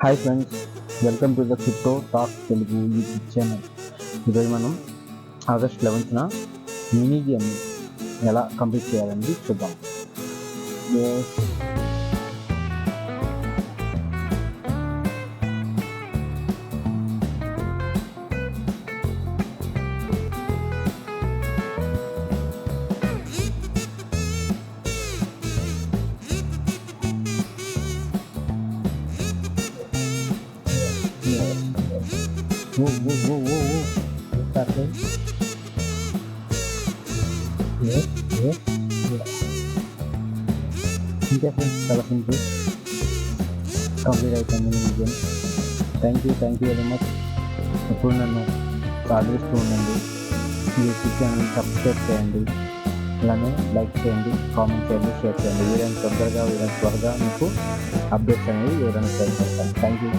Hi friends, welcome to the crypto talk Telugu YouTube channel. ఈరోజు మనం August 11న mini game ఎలా complete చేయాలని చూద్దాం. ఇంకే ఫ్రెండ్స్, చాలా సింపుల్ కంప్లీట్ అయిపోయింది mini game. Thank you very much. ఎప్పుడు నన్ను ఆదరిస్తూ ఉండండి. యూట్యూబ్ ఛానల్ సబ్స్క్రైబ్ చేయండి, అలానే లైక్ చేయండి, కామెంట్ చేయండి, షేర్ చేయండి. వీలైన త్వరగా మీకు అప్డేట్స్ అనేవి వివరణ చేస్తాను. Thank you.